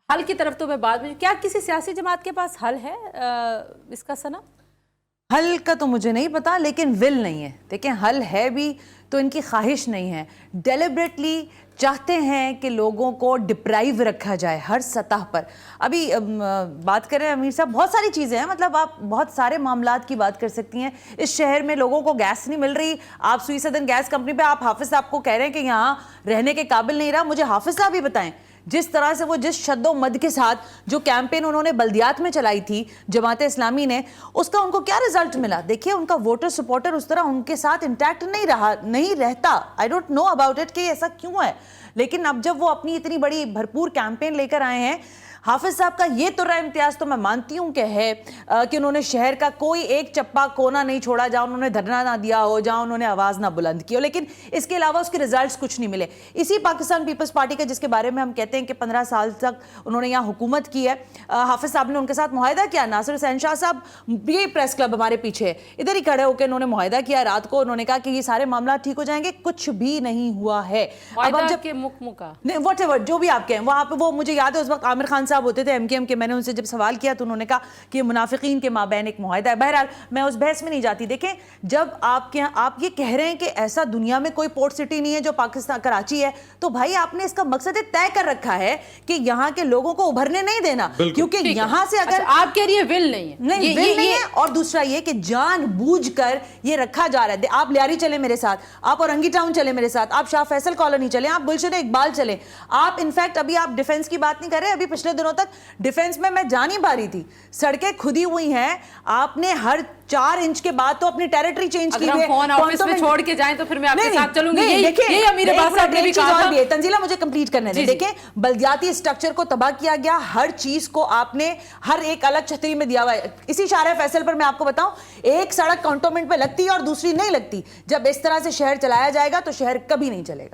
حل کی طرف تو میں بعد میں، کیا کسی سیاسی جماعت کے پاس حل ہے اس کا سنا؟ حل کا تو مجھے نہیں پتا، لیکن ول نہیں ہے. دیکھیں حل ہے بھی تو ان کی خواہش نہیں ہے. ڈیلیبریٹلی چاہتے ہیں کہ لوگوں کو ڈپرائیو رکھا جائے ہر سطح پر. ابھی بات کریں امیر صاحب، بہت ساری چیزیں ہیں، مطلب آپ بہت سارے معاملات کی بات کر سکتی ہیں. اس شہر میں لوگوں کو گیس نہیں مل رہی، آپ سوئی سدن گیس کمپنی پہ آپ حافظ صاحب کو کہہ رہے ہیں کہ یہاں رہنے کے قابل نہیں رہا. مجھے حافظ صاحب ہی بتائیں جس طرح سے وہ جس شد و مد کے ساتھ جو کیمپین انہوں نے بلدیات میں چلائی تھی جماعت اسلامی نے، اس کا ان کو کیا رزلٹ ملا؟ دیکھیں ان کا ووٹر سپورٹر اس طرح ان کے ساتھ انٹیکٹ نہیں رہتا. I don't know about it کہ ایسا کیوں ہے، لیکن اب جب وہ اپنی اتنی بڑی بھرپور کیمپین لے کر آئے ہیں، حافظ صاحب کا یہ ترہ امتیاز تو میں مانتی ہوں کہ ہے کہ انہوں نے شہر کا کوئی ایک چپا کونا نہیں چھوڑا جہاں انہوں نے دھرنا نہ دیا ہو، جہاں انہوں نے آواز نہ بلند کی ہو، لیکن اس کے علاوہ اس کے ریزلٹس کچھ نہیں ملے. اسی پاکستان پیپلز پارٹی کا جس کے بارے میں ہم کہتے ہیں کہ 15 سال تک انہوں نے یہاں حکومت کی ہے، حافظ صاحب نے ان کے ساتھ معاہدہ کیا. ناصر حسین شاہ صاحب یہ پریس کلب ہمارے پیچھے ادھر ہی کھڑے ہو کے انہوں نے معاہدہ کیا رات کو. انہوں نے کہا کہ یہ سارے معاملات ٹھیک ہو جائیں گے، کچھ بھی نہیں ہوا ہے. واٹ ایور جو بھی آپ کہیں، وہاں پہ وہ مجھے یاد ہے اس وقت عامر خان صاحب ہوتے تھے MKM کے، میں نے ان سے جب سوال کیا تو انہوں نے کہا کہ یہ منافقین کے مابین ایک معاہدہ ہے. بہرحال میں اس بحث میں نہیں جاتی. دیکھیں جب آپ یہ کہہ رہے ہیں کہ ایسا دنیا میں کوئی پورٹ سٹی نہیں ہے جو پاکستان کراچی ہے، تو بھائی آپ نے اس کا مقصد طے کر رکھا ہے کہ یہاں کے لوگوں کو ابھرنے نہیں دینا، کیونکہ یہاں سے اگر آپ کہہ رہی ہے ول نہیں ہے. اور دوسرا یہ کہ جان بوجھ کر یہ رکھا جا رہا ہے. آپ لیاری چلیں میرے ساتھ، آپ اورنگی ٹاؤن چلیں میرے ساتھ، آپ شاہ فیصل کالونی چلیں، آپ گلشن اقبال چلیں. آپ انفیکٹ ابھی آپ ڈیفنس کی بات نہیں کر رہے، ابھی پچھلے دنوں تک ڈیفنس میں جا نہیں پا رہی تھی. سڑکیں کھدی ہوئی ہیں. آپ نے ہر 4 انچ کے بعد تو اپنی ٹیریٹری چینج کی ہوئی ہے. فون آفس میں چھوڑ کے جائیں تو پھر میں آپ کے ساتھ چلوں گی. یہی امیر عباس صاحب نے بھی کہا تھا. تنزیلہ مجھے کمپلیٹ کرنے دیں. دیکھیں بلدیاتی اسٹرکچر کو تباہ کیا گیا، ہر چیز کو آپ نے ہر ایک الگ چھتری میں دیا ہوا ہے. اسی شارع فیصل پر میں آپ کو بتاؤں، ایک سڑک کانٹونمنٹ پہ لگتی ہے اور دوسری نہیں لگتی. جب اس طرح سے شہر چلایا جائے گا تو شہر کبھی نہیں چلے گا.